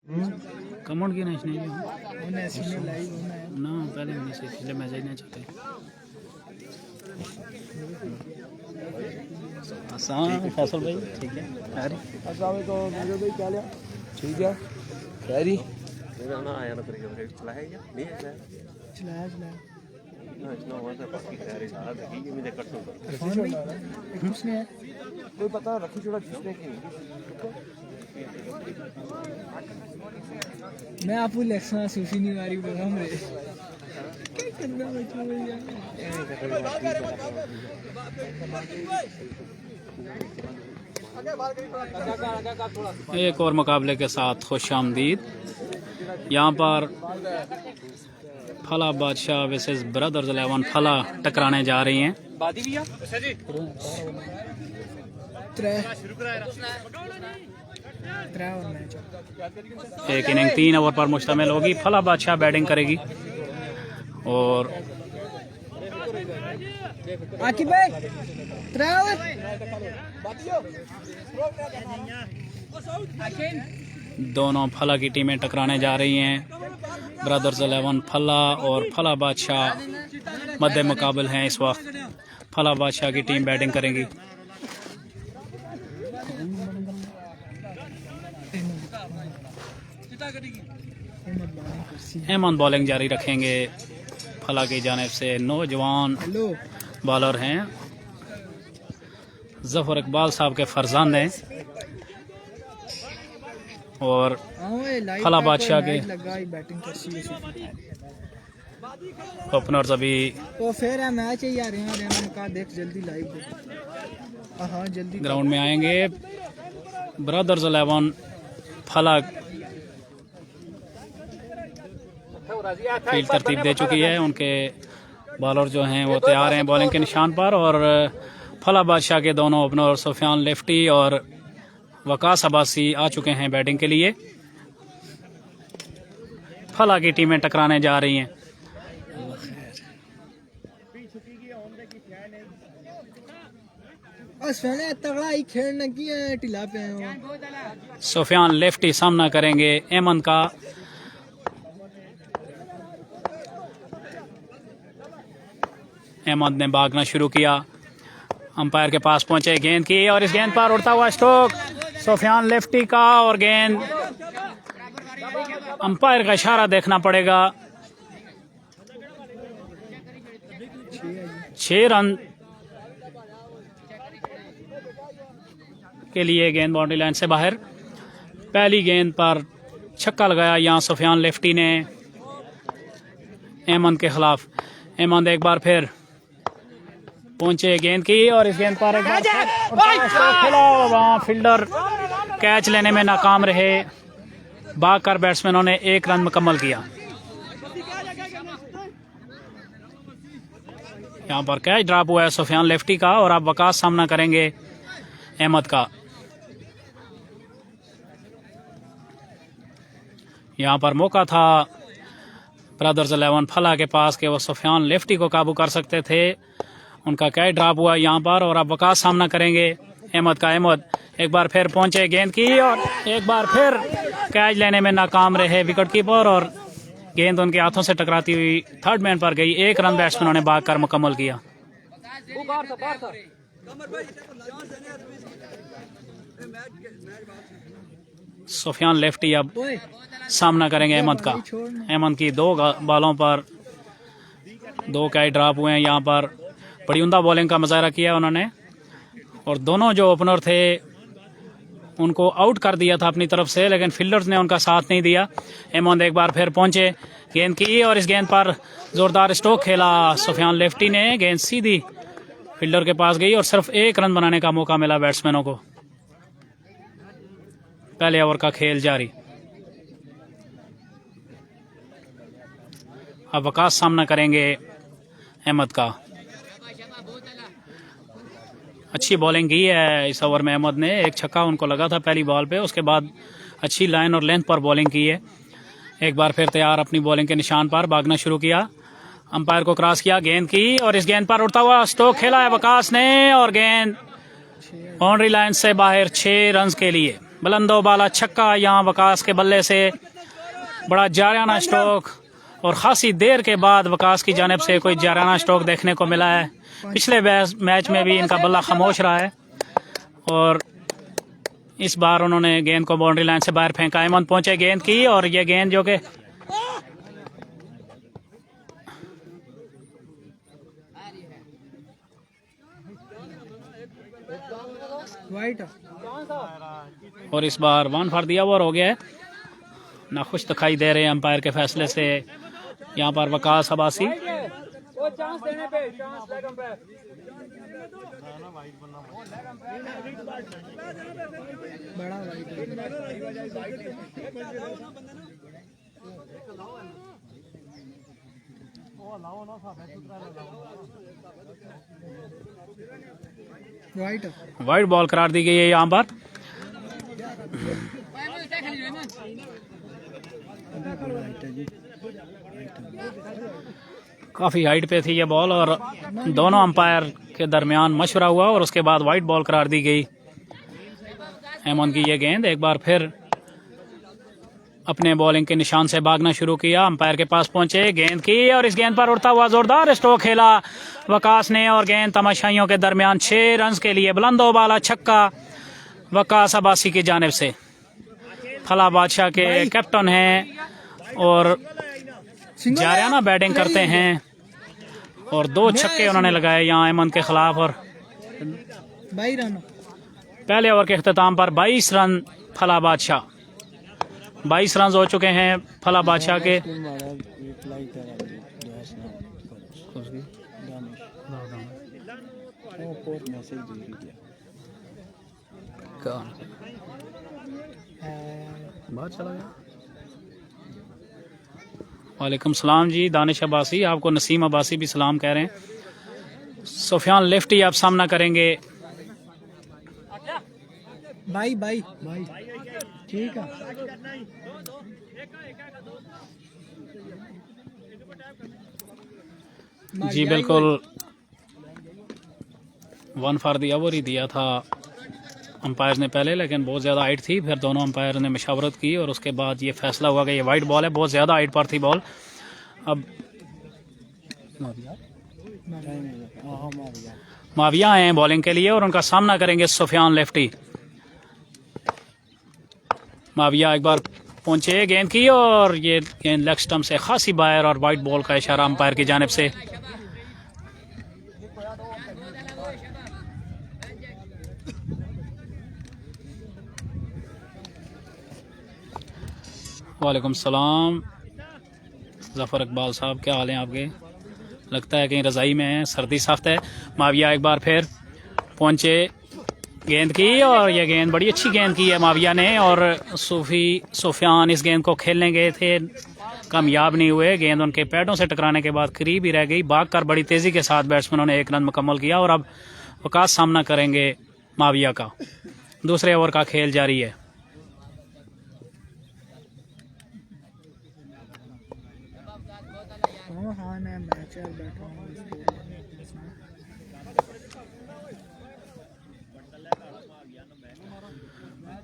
Comment की नहीं ना पहले नहीं से इसलिए मैसेज नहीं चाहते आसान फैसल भाई ठीक है अरे असावे तो मेरे भाई क्या लिया ठीक है खैरी मेरा ना आया ना तरीके से चलाया क्या नहीं चलाया ना इतना हुआ था बाकी खैरी सारा देखी कि मुझे कट दूंगा किसने है कोई पता रखी छोड़ा किसने की मैं आपको लेक्सा सुशी नहीं मारी बोल हमरे क्या करना बच्चों भैया एक और मुकाबले के साथ खुश आमदीद। यहाँ पर फला बादशाह वर्सेस ब्रदर्स 11 फला टकराने जा रही हैं। एक इनिंग 3 ओवर पर मुश्तमिल होगी। फला बादशाह बैटिंग करेगी और आकिब भाई दोनों फला की टीमें टकराने जा रही हैं। ब्रदर्स 11 फला और फला बादशाह मध्य मुकाबल हैं इस वक्त। फला बादशाह की टीम बैटिंग करेंगी। अहमद बॉलिंग जारी रखेंगे। फला की जानिब से नौजवान बॉलर हैं जफर इकबाल साहब के फरजान हैं और फला बादशाह के ओपनर्स अभी तो फिर है मैच ही आ रहे हैं का देख जल्दी लाइव हां जल्दी ग्राउंड में आएंगे। ब्रदर्स 11 फला फील्ड तरतीब दे चुकी है। उनके बॉलर जो हैं वो तैयार हैं बॉलिंग के निशान पर और फला बादशाह के दोनों ओपनर सुफियान लेफ्टी और वकास अब्बासी आ चुके हैं बैटिंग के लिए। फला की टीमें टकराने जा रही हैं। तगड़ा ही खेलने की टिला पे सुफियान लेफ्टी सामना करेंगे अहमद का। अहमद ने भागना शुरू किया। अंपायर के पास पहुंचे गेंद की और इस गेंद पर उड़ता हुआ स्ट्रोक सुफियान लेफ्टी का और गेंद अंपायर का इशारा देखना पड़ेगा। 6 रन के लिए गेंद बाउंड्री लाइन से बाहर। पहली गेंद पर छक्का लगाया यहाँ सुफियान लेफ्टी ने अहमद के खिलाफ। अहमद एक बार फिर पहुंचे गेंद की और इस गेंद पर एक बार खेला। वहाँ फील्डर कैच लेने में नाकाम रहे। भागकर बैट्समैनों ने 1 रन मुकम्मल किया। यहाँ पर कैच ड्रॉप हुआ है सुफियान लेफ्टी का और अब वकास सामना करेंगे अहमद का। यहाँ पर मौका था ब्रदर्स 11 फला के पास कि वो सुफियान लेफ्टी को काबू कर सकते थे। उनका कैच ड्रॉप हुआ यहाँ पर और अब वकास सामना करेंगे अहमद का। अहमद एक बार फिर पहुंचे गेंद की और एक बार फिर कैच लेने में नाकाम रहे विकेट कीपर और गेंद उनके हाथों से टकराती हुई थर्ड मैन पर गई। 1 रन बैट्समैनों ने भागकर मुकम्मल किया। सुफियान लेफ्टी अब सामना करेंगे अहमद का। अहमद की 2 बॉलों पर 2 कैच ड्रॉप हुए हैं। यहाँ पर बड़ी उम्दा बॉलिंग का मुजाहरा किया उन्होंने और दोनों जो ओपनर थे उनको आउट कर दिया था अपनी तरफ से, लेकिन फील्डर्स ने उनका साथ नहीं दिया। अहमद एक बार फिर पहुंचे गेंद की और इस गेंद पर जोरदार स्ट्रोक खेला सुफियान लेफ्टी ने। गेंद सीधी फील्डर के पास गई और सिर्फ 1 रन बनाने का मौका मिला बैट्समैनों को। पहले ओवर का खेल जारी। अब वकास सामना करेंगे अहमद का। अच्छी बॉलिंग की है इस ओवर में अहमद ने। 1 छक्का उनको लगा था पहली बॉल पे, उसके बाद अच्छी लाइन और लेंथ पर बॉलिंग की है। एक बार फिर तैयार अपनी बॉलिंग के निशान पर भागना शुरू किया। अंपायर को क्रॉस किया गेंद की और इस गेंद पर उड़ता हुआ स्ट्रोक खेला है वकास ने और गेंद बाउंड्री लाइन से बाहर 6 रन के लिए। बुलंदो बाला छक्का। यहाँ वकास के बल्ले से बड़ा जाराना स्ट्रोक और खासी देर के बाद वकास की जानिब से कोई जाराना स्ट्रोक देखने को मिला है। पिछले मैच में भी इनका बल्ला खामोश रहा है और इस बार उन्होंने गेंद को बाउंड्री लाइन से बाहर फेंका। अहमद पहुंचे गेंद की और ये गेंद जो कि वाइट और इस बार 1 फॉर द ओवर हो गया है। नाखुश दिखाई दे रहे हैं अंपायर के फैसले से यहाँ पर वकास अब्बासी। बड़ा वाइट वाइड बॉल करार दी गई है यहाँ पर। काफी हाइट पे थी ये बॉल और दोनों अंपायर के दरमियान मशवरा हुआ और उसके बाद वाइड बॉल करार दी गई। अहमद की ये गेंद एक बार फिर अपने बॉलिंग के निशान से भागना शुरू किया। अंपायर के पास पहुंचे गेंद की और इस गेंद पर उड़ता हुआ जोरदार स्ट्रोक खेला वकास ने और गेंद तमाशाइयों के दरमियान 6 रन के लिए बुलंदो बाला छक्का वकास अब्बासी की जानिब से। फला बादशाह के कैप्टन हैं और जारियाना बैटिंग करते हैं और 2 छक्के उन्होंने लगाए यहाँ अहमद के खिलाफ और 22 रन पहले ओवर के अख्ताम पर 22 रन फला बादशाह 22 रन हो चुके हैं फला बादशाह के। वालेकुम सलाम जी दानिश अब्बासी, आपको नसीम अब्बासी भी सलाम कह रहे हैं। सुफियान लेफ्टी आप सामना करेंगे। भाई भाई भाई ठीक है। जी बिल्कुल 1 फॉर द ओवर ही दिया था अंपायर ने पहले, लेकिन बहुत ज़्यादा हाइट थी। फिर दोनों अंपायर ने मशावरत की और उसके बाद ये फैसला हुआ कि ये वाइड बॉल है। बहुत ज़्यादा हाइट पर थी बॉल। अब माविया हैं बॉलिंग के लिए और उनका सामना करेंगे सुफियान लेफ्टी। माविया एक बार पहुंचे गेंद की और ये गेंद लेग स्टंप से खासी बाहर और वाइड बॉल का इशारा अंपायर की जानिब से। वालेकुम सलाम जफ़र इकबाल साहब, क्या हाल है आपके? लगता है कहीं रज़ाई में है, सर्दी सख्त है। माविया एक बार फिर पहुंचे गेंद की और यह गेंद बड़ी अच्छी गेंद की है माविया ने और सुफियान इस गेंद को खेलने गए थे, कामयाब नहीं हुए। गेंद उनके पैडों से टकराने के बाद करीब ही रह गई। भागकर बड़ी तेज़ी के साथ बैट्समैनों ने 1 रन मुकम्मल किया और अब वकास सामना करेंगे माविया का। दूसरे ओवर का खेल जारी है।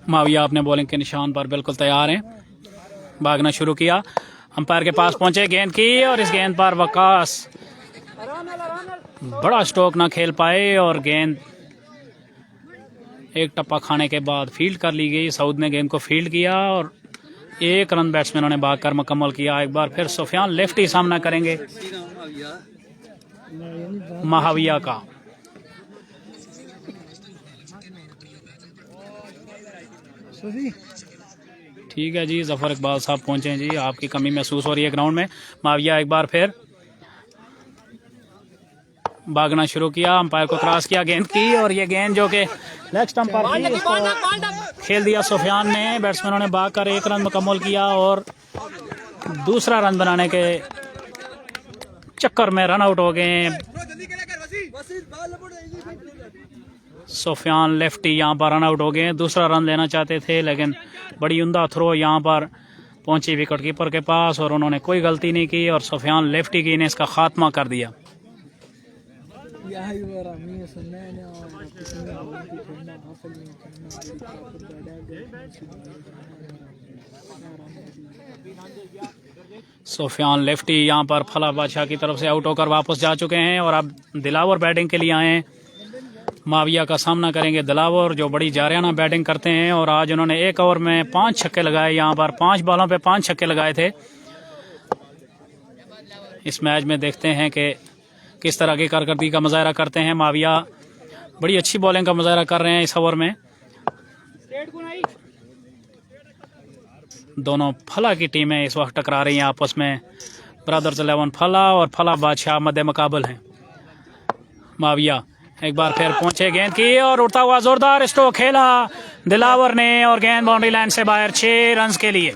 माविया अपने बॉलिंग के निशान पर बिल्कुल तैयार हैं। भागना शुरू किया, अंपायर के पास पहुंचे गेंद की और इस गेंद पर वकास बड़ा स्ट्रोक ना खेल पाए और गेंद एक टप्पा खाने के बाद फील्ड कर ली गई। सऊद ने गेंद को फील्ड किया और 1 रन बैट्समैनों ने भागकर मुकम्मल किया। एक बार फिर सुफियान लेफ्टी सामना करेंगे महाविया का। ठीक है जी, जफर इकबाल साहब पहुंचे हैं जी, आपकी कमी महसूस हो रही है ग्राउंड में। माविया एक बार फिर भागना शुरू किया, अंपायर को क्रॉस किया गेंद की और ये गेंद जो कि लेग स्टंप पर थी इसको खेल दिया सुफियान ने। बैट्समैनों ने भागकर 1 रन मुकम्मल किया और दूसरा रन बनाने के चक्कर में रन आउट हो गए। सुफियान लेफ्टी यहाँ पर रन आउट हो गए। दूसरा रन लेना चाहते थे लेकिन बड़ी उम्दा थ्रो यहाँ पर पहुंची विकेट कीपर के पास और उन्होंने कोई गलती नहीं की और सुफियान लेफ्टी की ने इसका खात्मा कर दिया। सोफियान लेफ्टी यहाँ पर फला बादशाह की तरफ से आउट होकर वापस जा चुके हैं और अब दिलावर बैटिंग के लिए आए हैं। माविया का सामना करेंगे दिलावर, जो बड़ी जारियाना बैटिंग करते हैं और आज उन्होंने एक ओवर में 5 छक्के लगाए। यहाँ पर 5 बॉलों पे 5 छक्के लगाए थे। इस मैच में देखते हैं कि किस तरह की कारकर्दगी का मुजाहरा करते हैं। माविया बड़ी अच्छी बॉलिंग का मुजाहरा कर रहे हैं इस ओवर में। दोनों फला की टीमें इस वक्त टकरा रही हैं आपस में। ब्रदर्स 11 फला और फला बादशाह मध्य मुकाबल हैं। माविया एक बार फिर पहुंचे, गेंद की और उड़ता हुआ जोरदार स्ट्रोक खेला दिलावर ने और गेंद बाउंड्री लाइन से बाहर 6 रन के लिए।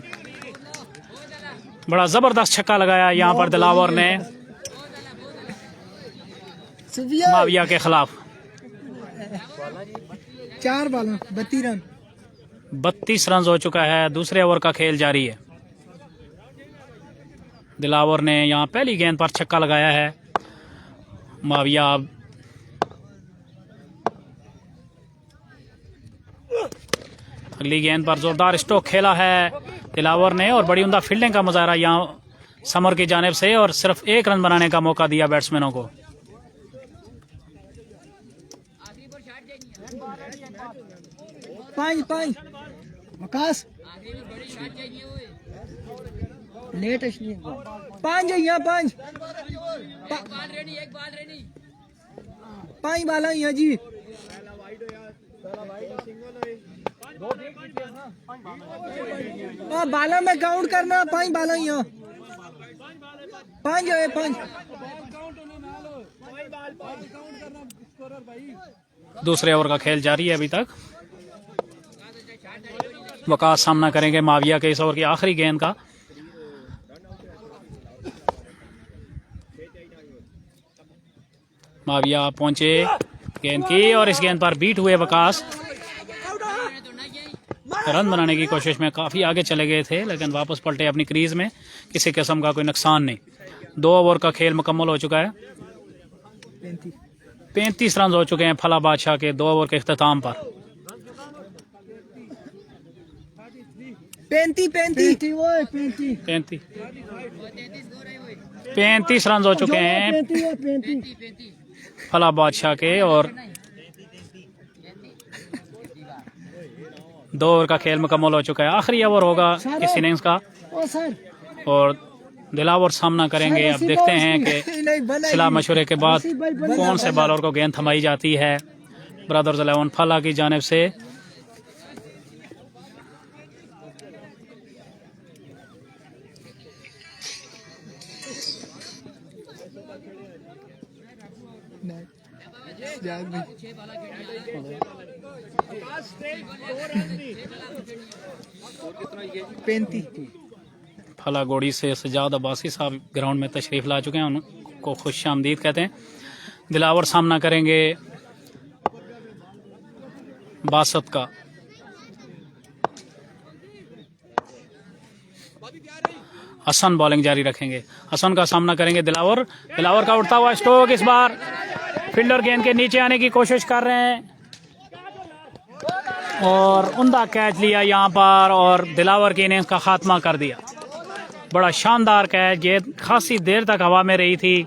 बड़ा जबरदस्त छक्का लगाया यहाँ पर दिलावर ने माविया के खिलाफ। 4 बॉलों 32 रन। 32 रन हो चुका है। दूसरे ओवर का खेल जारी है। दिलावर ने यहाँ पहली गेंद पर छक्का लगाया है। माविया अगली गेंद पर जोरदार स्ट्रोक खेला है दिलावर ने और बड़ी उम्दा फील्डिंग का मुजाहरा यहाँ समर की जानिब से और सिर्फ 1 रन बनाने का मौका दिया बैट्समैनों को। पांच वकास लेट है 5 है यहाँ 5 बाला यहाँ जी। बाला में काउंट करना 5 बाला यहाँ 5 है 5। दूसरे ओवर का खेल जारी है अभी तक। वकास सामना करेंगे माविया के इस ओवर की आखिरी गेंद का। माविया पहुंचे गेंद की और इस गेंद पर बीट हुए वकास। रन बनाने की कोशिश में काफी आगे चले गए थे लेकिन वापस पलटे अपनी क्रीज में। किसी किस्म का कोई नुकसान नहीं। 2 ओवर का खेल मुकम्मल हो चुका है। 35 रन हो चुके हैं फला बादशाह के 2 ओवर के इख्तिताम पर। 35 रन हो चुके हैं फला बादशाह के और 2 ओवर का खेल मुकम्मल हो चुका है। आखिरी ओवर होगा इस इनिंग्स का और दिलावर सामना करेंगे। अब देखते हैं कि सलाह मशवरे के बाद कौन से बॉलर को गेंद थमाई जाती है ब्रदर्स 11 फला की जानिब से। फला गोड़ी से सजाद अब्बासी साहब ग्राउंड में तशरीफ ला चुके हैं। उनको खुश आमदीद कहते हैं। दिलावर सामना करेंगे बासत का। हसन बॉलिंग जारी रखेंगे। हसन का सामना करेंगे दिलावर। दिलावर का उड़ता हुआ स्ट्रोक, इस बार फील्डर गेंद के नीचे आने की कोशिश कर रहे हैं और उम्दा कैच लिया यहाँ पर और दिलावर की इनिंग्स का खात्मा कर दिया। बड़ा शानदार कैच, गेंद खासी देर तक हवा में रही थी।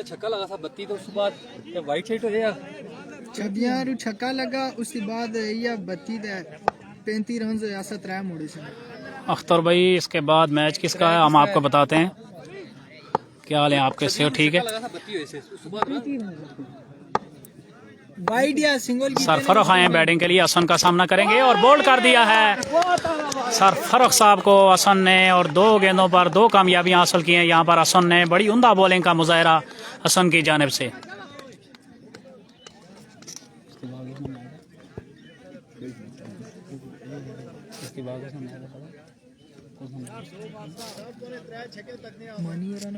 छक्का लगा था 32 तो उसके बाद वाइट साइड हो गया। छबियां छक्का लगा उसके बाद ये 35 रन से 17 मोड़ी से। अख्तर भाई इसके बाद मैच किसका है हम आपको बताते हैं। क्या हाल है आपके? सेहत ठीक है? वाइड या सिंगल सरफरोख आए बैटिंग के लिए। हसन का सामना करेंगे और बोल्ड कर दिया है सरफरोख साहब को हसन ने और 2 गेंदों पर 2 कामयाबियां हासिल की हैं। यहाँ पर हसन ने बड़ी उम्दा बॉलिंग का मुजाहरा हसन की जानिब से।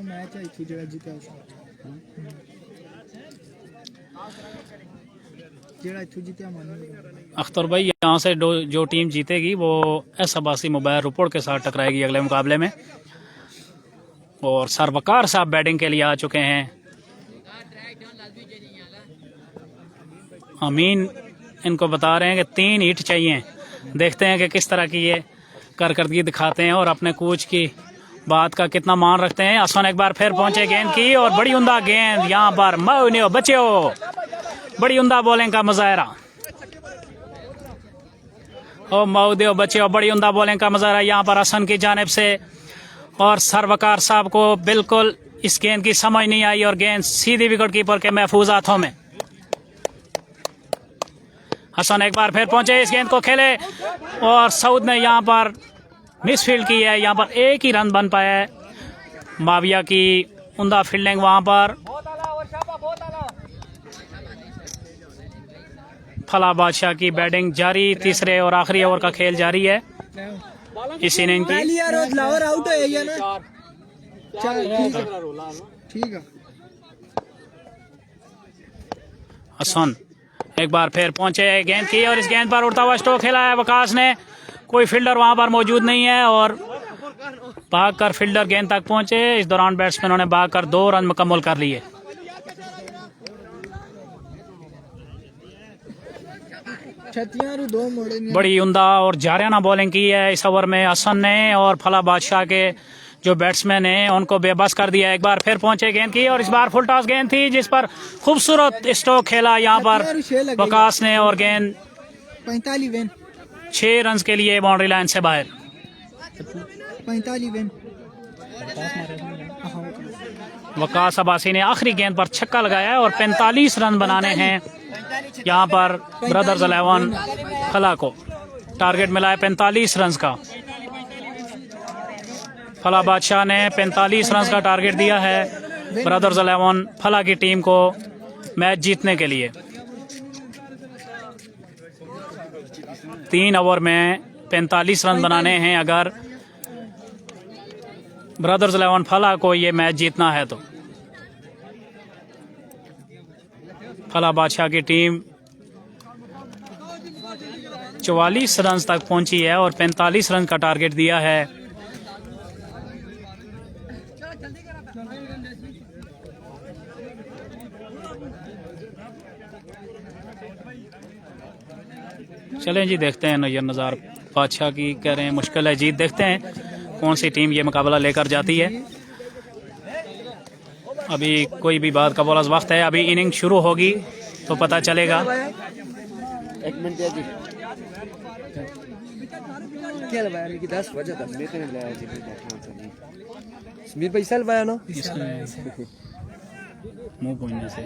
मैच आई थी जगह जीता जेड़ा इथु जीतिया मानी अख्तर भाई, यहाँ से जो टीम जीतेगी वो एस अब्बासी मोबाइल रोपड़ के साथ टकराएगी अगले मुकाबले में। और सरवकार साहब बैटिंग के लिए आ चुके हैं। अमीन इनको बता रहे हैं कि 3 हिट चाहिए। देखते हैं कि किस तरह की ये कारकर्दगी दिखाते हैं और अपने कोच की बात का कितना मान रखते हैं। आसान एक बार फिर पहुंचे गेंद की और बड़ी उम्दा गेंद यहाँ पर मऊनियो बच्चो, बड़ी उम्दा बॉलिंग का मुजाहरा। ओ मऊदियो बच्चो, बड़ी उम्दा बॉलिंग का मुजाहरा यहाँ पर हसन की जानिब से। और सरवकार साहब को बिल्कुल इस गेंद की समझ नहीं आई और गेंद सीधी विकेट कीपर के महफूज हाथों में। हसन एक बार फिर पहुंचे, इस गेंद को खेले और सऊद ने यहाँ पर मिसफील्ड की है। यहाँ पर एक ही रन बन पाया है। माविया की उम्दा फील्डिंग वहां पर। फला बादशाह की बैटिंग जारी, तीसरे और आखिरी ओवर का खेल जारी है इस इनिंग की। ठीक है। हसन एक बार फिर पहुंचे, गेंद की और इस गेंद पर उड़ता हुआ स्ट्रोक खेला है वकास ने। कोई फील्डर वहां पर मौजूद नहीं है और भागकर फील्डर गेंद तक पहुंचे। इस दौरान बैट्समैनों ने भागकर 2 रन मुकम्मल कर लिए। बड़ी उम्दा और जारियाना बॉलिंग की है इस ओवर में हसन ने और फला बादशाह के जो बैट्समैन हैं उनको बेबस कर दिया। एक बार फिर पहुंचे, गेंद की और इस बार फुल टॉस गेंद थी जिस पर खूबसूरत स्ट्रोक खेला यहाँ पर वकास ने और गेंद 6 रन के लिए बाउंड्री लाइन से बाहर। 45 विन। वकास अब्बासी ने आखिरी गेंद पर छक्का लगाया है और 45 रन बनाने हैं यहाँ पर ब्रदर्स 11 फला को। टारगेट मिला है 45 रन का। फला बादशाह ने 45 रन का टारगेट दिया है ब्रदर्स 11 फला की टीम को मैच जीतने के लिए। 3 ओवर में 45 रन बनाने हैं अगर ब्रदर्स 11 फला को ये मैच जीतना है तो। फला बादशाह की टीम 44 रन तक पहुंची है और 45 रन का टारगेट दिया है। चलें जी, देखते हैं नजर नज़ार बादशाह की कह रहे हैं मुश्किल है जीत। देखते हैं कौन सी टीम ये मुकाबला लेकर जाती है। अभी कोई भी बात का बोला वक्त है, अभी इनिंग शुरू होगी तो पता चलेगा। एक मिनट जी, क्या लगाया कि 10 बजे तक लेते हैं लाया जी। समीर पैसा लगाया ना मुंह पोंछने से।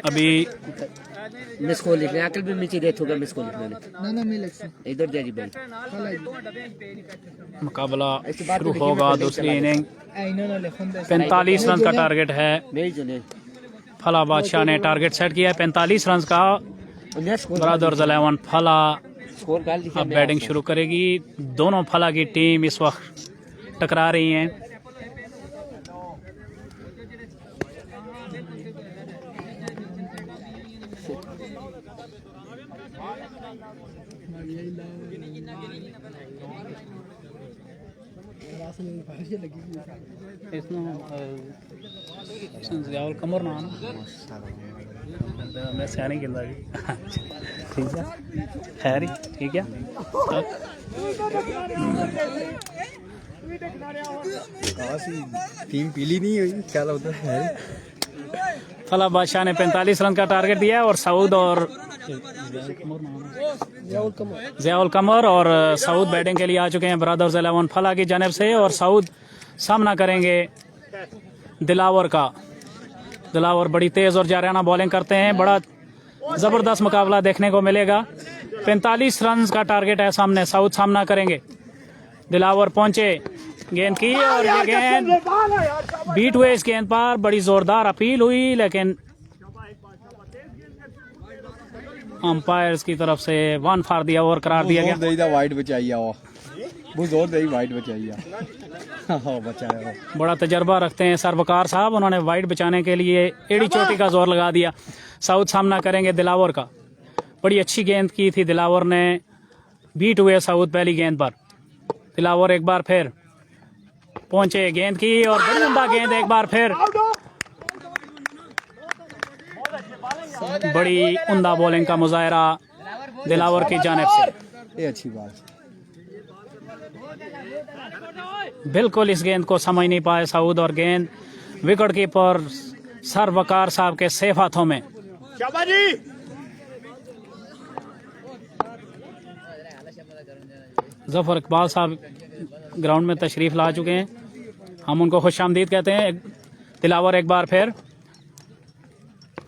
अभी मिस कॉल लिखने अकल भी नीचे डेथ होगा। मिस कॉल लिखने ना मिल इधर जा जी भाई। मुकाबला शुरू होगा। दूसरी इनिंग 45 रन का टारगेट है। फला बादशाह ने टारगेट सेट किया है 45 रन का। ब्रदर्स 11 फला अब बैटिंग शुरू करेगी। दोनों फला की टीम इस वक्त टकरा रही हैं। ज़ियाउल कमर ना मैं सियानी खेलता जी। ठीक है, खैर ठीक है। टीम पीली नहीं हुई क्या होता है। फला बादशाह ने 45 रन का टारगेट दिया है और सऊद और ज़ियाउल कमर और सऊद बैटिंग के लिए आ चुके हैं ब्रदर्स 11 फला की जानिब से। और सऊद सामना करेंगे दिलावर का। दिलावर बड़ी तेज और जारियाना बॉलिंग करते हैं। बड़ा जबरदस्त मुकाबला देखने को मिलेगा। 45 रन का टारगेट है सामने। सऊद सामना करेंगे। दिलावर पहुंचे, गेंद की और ये गेंद बीट हुए। इस गेंद पर बड़ी जोरदार अपील हुई लेकिन अंपायर्स की तरफ से 1 फॉर द ओवर करार दिया गया। वाइड बचाई आओ। वो जोर दे वाइट बचाइए। हाँ बचाया। बड़ा तजर्बा रखते हैं सरवकार साहब, उन्होंने वाइट बचाने के लिए एड़ी चोटी का जोर लगा दिया। साउथ सामना करेंगे दिलावर का। बड़ी अच्छी गेंद की थी दिलावर ने, बीट हुए साउथ पहली गेंद पर। दिलावर एक बार फिर पहुंचे, गेंद की और बड़ी उम्दा गेंद एक बार फिर। बड़ी उम्दा बॉलिंग का मुजाहरा दिलावर की जानिब से। ये अच्छी बात है। बिल्कुल इस गेंद को समझ नहीं पाए साउद और गेंद विकेट कीपर सरवकार साहब के सेफ हाथों में। जफर इकबाल साहब ग्राउंड में तशरीफ ला चुके हैं, हम उनको खुशामदीद कहते हैं। दिलावर एक बार फिर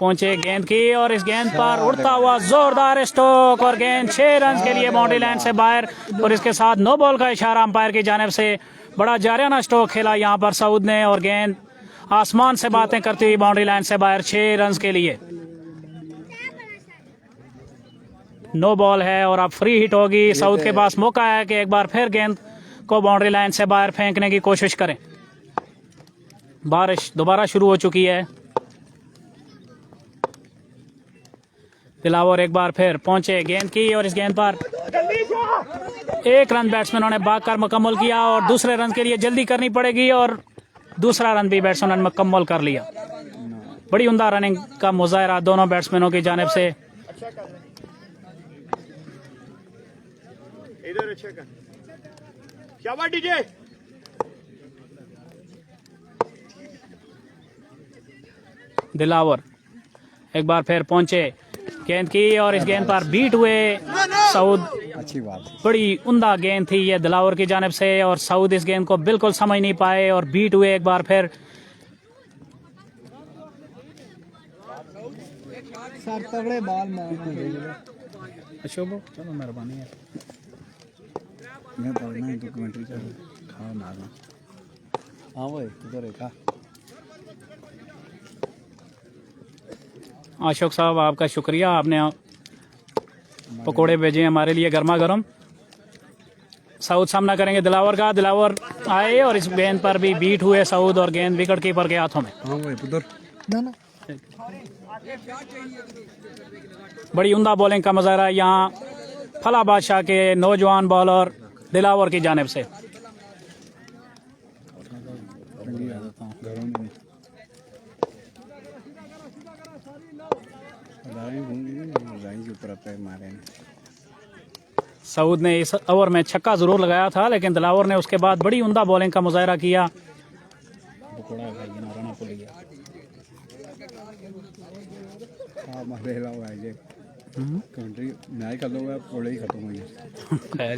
पहुंचे, गेंद की और इस गेंद पर उड़ता हुआ जोरदार स्ट्रोक और गेंद 6 रन के लिए बाउंड्री लाइन से बाहर। और इसके साथ नो बॉल का इशारा अंपायर की जानिब से। बड़ा जारियाना स्ट्रोक खेला यहां पर सऊद ने और गेंद आसमान से बातें करती हुई बाउंड्री लाइन से बाहर 6 रन के लिए। नो बॉल है और अब फ्री हिट होगी। सऊद के पास मौका है कि एक बार फिर गेंद को बाउंड्री लाइन से बाहर फेंकने की कोशिश करें। बारिश दोबारा शुरू हो चुकी है। दिलावर एक बार फिर पहुंचे, गेंद की और इस गेंद पर 1 रन बैट्समैनों ने भागकर मुकम्मल किया और दूसरे रन के लिए जल्दी करनी पड़ेगी और दूसरा रन भी बैट्समैनों ने मुकम्मल कर लिया। बड़ी उम्दा रनिंग का मुजाहरा दोनों बैट्समैनों की जानिब से। दिलावर एक बार फिर पहुंचे, गेंद की और इस गेंद पर बीट हुए सऊद। अच्छी बात है। बड़ी उम्दा गेंद थी ये दिलावर की जानिब से और सऊद इस गेंद को बिल्कुल समझ नहीं पाए और बीट हुए एक बार फिर। सर तगड़े बाल मार अशोक चलो मेहरबानी है। मैं पढ़ना है डॉक्यूमेंट्री का खाओ ना। हाँ वो इधर है। अशोक साहब आपका शुक्रिया, आपने पकोड़े भेजे हमारे लिए गर्मा गर्म। सऊद सामना करेंगे दिलावर का। दिलावर आए और इस गेंद पर भी बीट हुए सऊद और गेंद विकेट कीपर के हाथों में। हाँ वो उधर ना बड़ी उम्दा बॉलिंग का मुजाहरा यहाँ फला बादशाह के नौजवान बॉलर दिलावर की जानिब से। सऊद ने इस ओवर में छक्का जरूर लगाया था लेकिन दिलावर ने उसके बाद बड़ी उम्दा बॉलिंग का मुजाहरा किया। कंट्री मैच कर लो पोले ही खत्म हुई खैर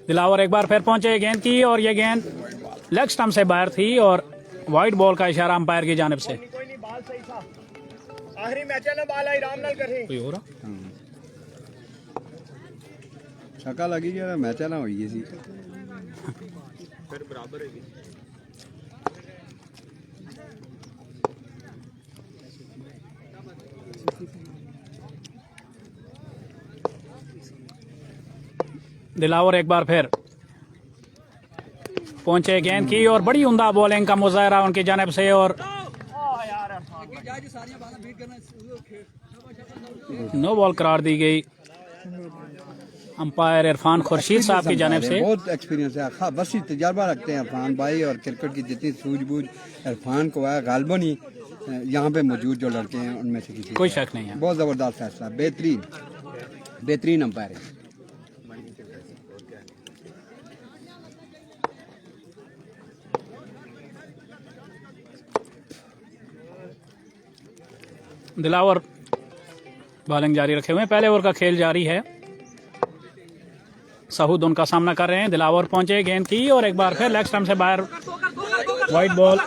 दिलावर एक बार फिर पहुंचे, गेंद की और ये गेंद लेग स्टंप से बाहर थी और वाइड बॉल का इशारा अंपायर की जानिब से। आखिरी मैच में बाल आराम नाल करे कोई हो रहा छक्का लगी गया मैच ना हुई सी फिर बराबर है। दिलावर एक बार फिर पहुंचे, गेंद की और बड़ी उम्दा बॉलिंग का मुजाहरा उनकी जानिब से और नो बॉल करार दी गई अंपायर इरफान खुर्शीद साहब की जानिब से। बहुत एक्सपीरियंस है, बस ही तजर्बा रखते हैं इरफान भाई और क्रिकेट की जितनी सूझबूझ इरफान को है गालबन ही यहाँ पे मौजूद जो लड़के हैं उनमें से किसी कोई शक नहीं है। बहुत जबरदस्त फैसला, बेहतरीन अंपायर है। दिलावर बॉलिंग जारी रखे हुए हैं, पहले ओवर का खेल जारी है। सऊद उनका सामना कर रहे हैं। दिलावर पहुंचे, गेंद की और एक बार फिर लेग स्टंप से बाहर वाइड बॉल।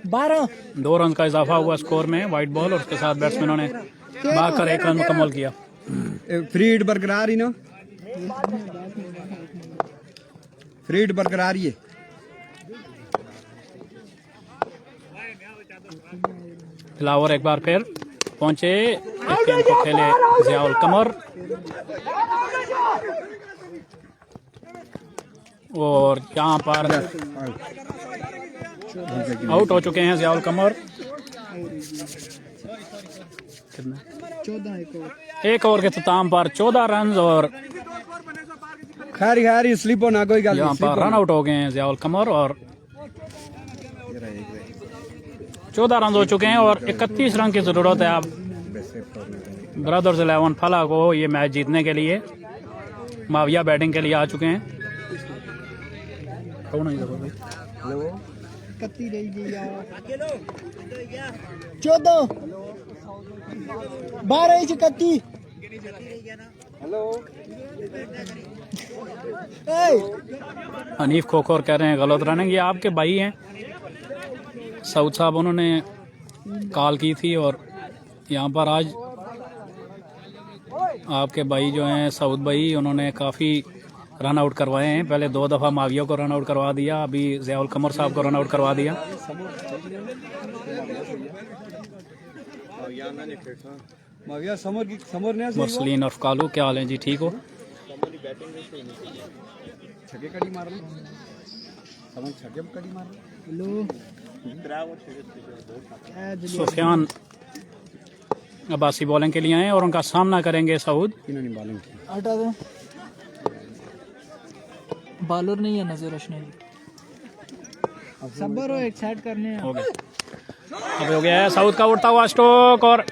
बारह 2 रन का इजाफा हुआ स्कोर में वाइड बॉल और उसके साथ बैट्समैनों ने भागकर 1 रन मुकम्मल किया। फ्रीड बरकरार ही ना, फ्रीड बरकरार ही है। फिलावर एक बार फिर पहुंचे, इस गेंद को खेले ज़ियाउल कमर और यहाँ पर आउट हो चुके हैं ज़ियाउल कमर। कितना 14 एक ओवर के अख्ताम पर 14 रन और खैर स्लिप हो ना कोई गल यहाँ पर रन आउट हो गए हैं ज़ियाउल कमर और 14 रन हो चुके हैं और 31 रन की जरूरत है अब ब्रदर्स 11 फला को ये मैच जीतने के लिए। माविया बैटिंग के लिए आ चुके हैं। कौन है ये भाई? 31 रह गई यार, 14 12 31। हनीफ खोखोर कह रहे हैं गलत रनिंग, ये आपके भाई हैं सऊद साहब, उन्होंने कॉल की थी और यहाँ पर आज आपके भाई जो हैं सऊद भाई, उन्होंने काफ़ी रन आउट करवाए हैं। पहले 2 दफ़ा माविया को रन आउट करवा दिया, अभी ज़ियाउल कमर साहब को रन आउट करवा दिया। माविया समर ने मरसलीन और कालू, क्या हाल है जी? ठीक हो? छक्के कड़ी मार लो, समर छक्के कड़ी मार लो। सुफियान अब्बासी बॉलिंग के लिए आए और उनका सामना करेंगे सऊद। इन्होंने बॉलिंग की, हटा दो, बॉलर नहीं है नजर रशने सबर हो, एक साइड करने हैं। हो गया, अब हो गया है सऊद का उड़ता हुआ स्ट्रोक और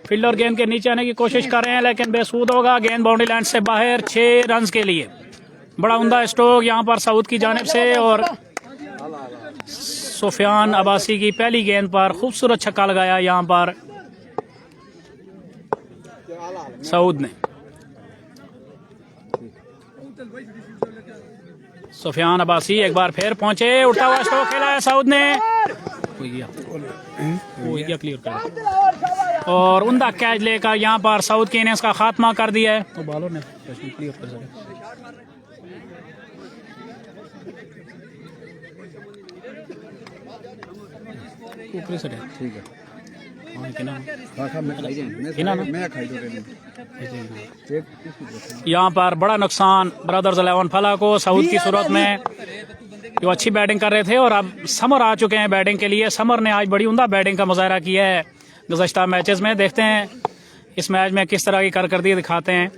फील्डर गेंद के नीचे आने की कोशिश कर रहे हैं लेकिन बेसूद होगा। गेंद बाउंड्री लाइन से बाहर, 6 रन के लिए। बड़ा उम्दा स्ट्रोक यहाँ पर सऊद की जानिब से और सुफियान अब्बासी की पहली गेंद पर खूबसूरत छक्का लगाया यहाँ पर सऊद ने। सुफियान अब्बासी एक बार फिर पहुंचे, उड़ता हुआ स्ट्रोक खेला है सऊद ने, क्लियर कर और उमदा कैच लेकर यहाँ पर सऊद की इनिंग्स का खात्मा कर दिया है। तो बॉलर ने क्लियर कर दिया। ठीक है। यहाँ पर बड़ा नुकसान ब्रदर्स 11 फला को सऊद की सूरत में, जो अच्छी बैटिंग कर रहे थे और अब समर आ चुके हैं बैटिंग के लिए। समर ने आज बड़ी उम्दा बैटिंग का मुजाहरा किया है गुज़श्ता मैचेस में। देखते हैं इस मैच में किस तरह की कारकर्दगी दिखाते हैं।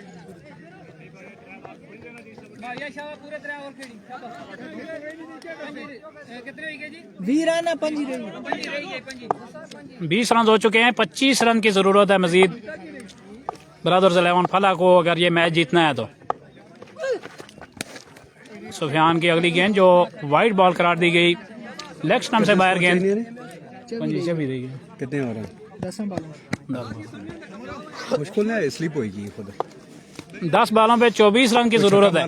वीराना 20 रन हो चुके हैं, 25 रन की जरूरत है मजीद ब्रदर्स 11 फला को अगर ये मैच जीतना है तो। सुफियान की अगली गेंद जो वाइड बॉल करार दी गई, लेग स्टंप से बाहर गेंद भी दी गई। कितने हो रहे हैं? 10 मुश्किल है, स्लिप होगी खुद। 10 बालों पे 24 रन की जरूरत है।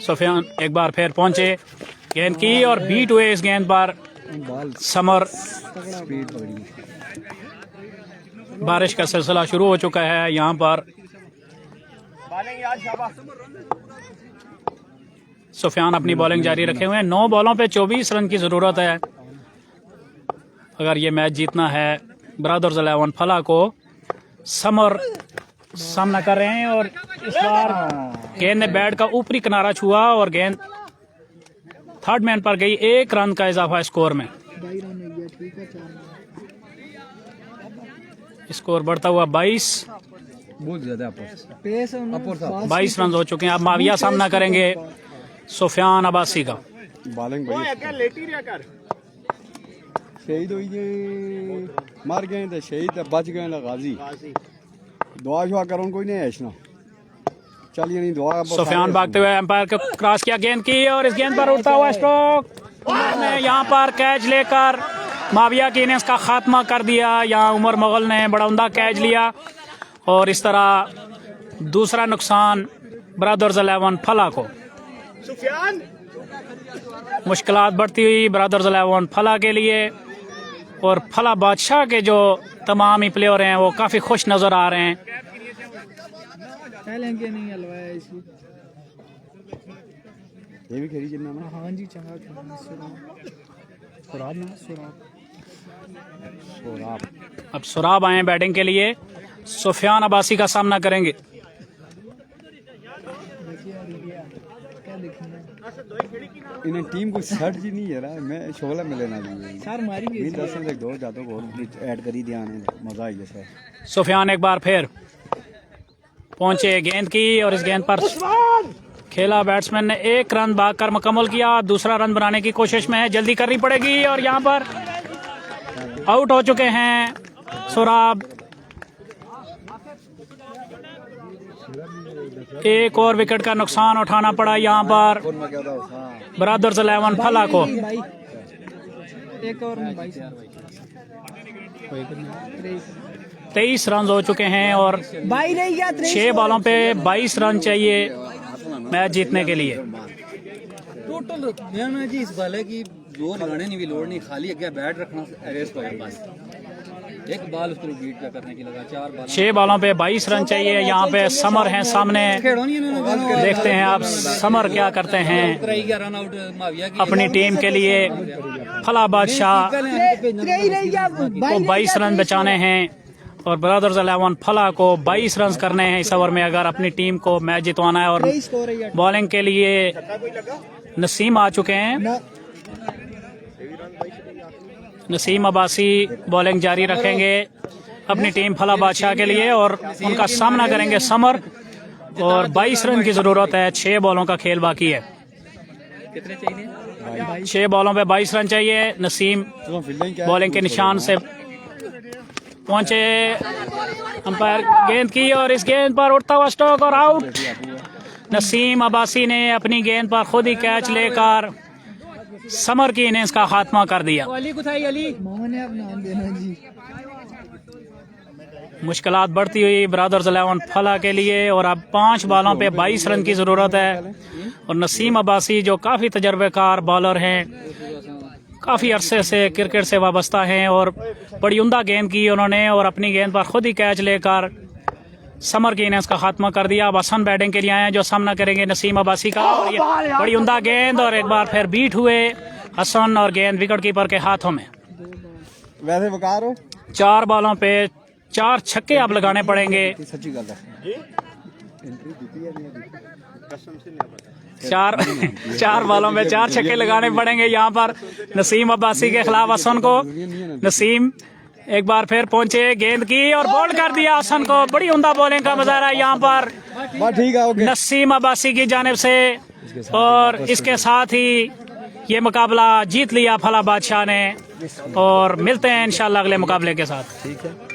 सुफियान एक बार फिर पहुंचे, गेंद की और बीट हुए इस गेंद पर समर। बारिश का सिलसिला शुरू हो चुका है यहाँ पर। सुफियान अपनी बॉलिंग जारी रखे हुए हैं। 9 बॉलों पे 24 रन की जरूरत है अगर ये मैच जीतना है ब्रदर्स 11 फला को। समर सामना कर रहे हैं और इस बार गेंद ने बैट का ऊपरी किनारा छुआ और गेंद थर्ड मैन पर गई। 1 रन का इजाफा स्कोर में, स्कोर बढ़ता हुआ 22। बहुत ज्यादा 22 रन हो चुके हैं। अब माविया सामना करेंगे सुफियान अब्बासी का। बॉलिंग शहीद हुई गए, मर गए तो शहीद, बच गए ना गाजी। दुआ शुआ करो, कोई नहीं ऐसा। चलिए नहीं दुआ। सुफियान भागते हुए एम्पायर को क्रॉस किया गेंद की और इस गेंद पर उड़ता हुआ स्ट्रोक ने यहाँ पर कैच लेकर माविया की इनिंग्स का खात्मा कर दिया। यहाँ उमर मुगल ने बड़ा उम्दा कैच लिया और इस तरह दूसरा नुकसान ब्रदर्स 11 फला को। सुफियान मुश्किलात बढ़ती हुई ब्रदर्स 11 फला के लिए, और फला बादशाह के जो तमाम ही प्लेयर हैं वो काफ़ी खुश नज़र आ रहे हैं। पहले के नहीं हलवाया इसकी। ये भी खेली जिन्ना ना। हाँ जी चंगा खेला। सुराब ना सुराब। अब सुराब आए बैटिंग के लिए, सुफियान अब्बासी का सामना करेंगे। इन्हें टीम को सेट जी नहीं है रहा, मैं शोला मिले ना जी सर मारी गई। 10 तक दो जातो को ऐड करी दिया ने, मजा आई जैसे। सुफियान एक बार फिर पहुंचे गेंद की, और इस गेंद पर खेला। बैट्समैन ने एक रन भागकर मुकम्मल किया, दूसरा रन बनाने की कोशिश में है, जल्दी करनी पड़ेगी, और यहाँ पर आउट हो चुके हैं सुराब। एक और विकेट का नुकसान उठाना पड़ा यहाँ पर ब्रदर्स 11 फला को। एक और 23 रन हो चुके हैं, और 6 बॉलों पे 22 रन चाहिए मैच जीतने के लिए। टोटल ध्यान जी इस बाल है कि जोर लगाने की भी लोड़ नहीं, खाली अगे बैट रखना रेस्ट हो बस। एक बॉल उसको बीट क्या करने की लगा, 4 बॉल 6 बॉलों पे 22 रन चाहिए। यहाँ पे समर हैं सामने, देखते हैं आप समर क्या करते हैं रन आउट माविया की अपनी टीम के लिए। फला बादशाह को 22 रन बचाने हैं, और ब्रदर्स 11 फला को 22 रन करने हैं इस ओवर में, अगर अपनी टीम को मैच जितवाना है। और बॉलिंग के लिए नसीम आ चुके हैं। नसीम अब्बासी बॉलिंग जारी रखेंगे अपनी टीम फला बादशाह के लिए, और उनका सामना करेंगे समर। और 22 रन की जरूरत है, 6 बॉलों का खेल बाकी है। कितने चाहिए? 6 बॉलों पे 22 रन चाहिए। नसीम बॉलिंग के निशान से पहुंचे, अंपायर गेंद की, और इस गेंद पर उड़ता हुआ स्ट्रोक और आउट। नसीम अब्बासी ने अपनी गेंद पर खुद ही कैच लेकर समर की इनिंग्स का खात्मा कर दिया। मोहन है, अब नाम देना जी। मुश्किलात बढ़ती हुई ब्रदर्स 11 फला के लिए, और अब 5 बॉलों पे 22 रन की जरूरत है। और नसीम अब्बासी जो काफी तजर्बेकार बॉलर हैं, काफी अरसे से क्रिकेट से वाबस्ता हैं, और बड़ी उम्दा गेंद की उन्होंने, और अपनी गेंद पर खुद ही कैच लेकर समर की इनिंग्स का खात्मा कर दिया। अब हसन बैटिंग के लिए आए हैं, जो सामना करेंगे नसीम अब्बासी का। और ये बड़ी उम्दा गेंद, और एक बार फिर बीट हुए हसन, और गेंद विकेट कीपर के हाथों में। वैसे वकार हो 4 बॉलों पे 4 छक्के अब लगाने पड़ेंगे। सच्ची गल है। 4 बॉलों में 4 छक्के लगाने पड़ेंगे यहाँ पर नसीम अब्बासी के खिलाफ हसन को। नसीम एक बार फिर पहुंचे, गेंद की और बोल्ड कर दिया हसन को। बड़ी उम्दा बॉलिंग का मुजाहरा यहाँ पर नसीम अब्बासी की जानिब से, और इसके साथ ही ये मुकाबला जीत लिया फला बादशाह ने। और मिलते हैं इंशाल्लाह अगले मुकाबले के साथ। ठीक है।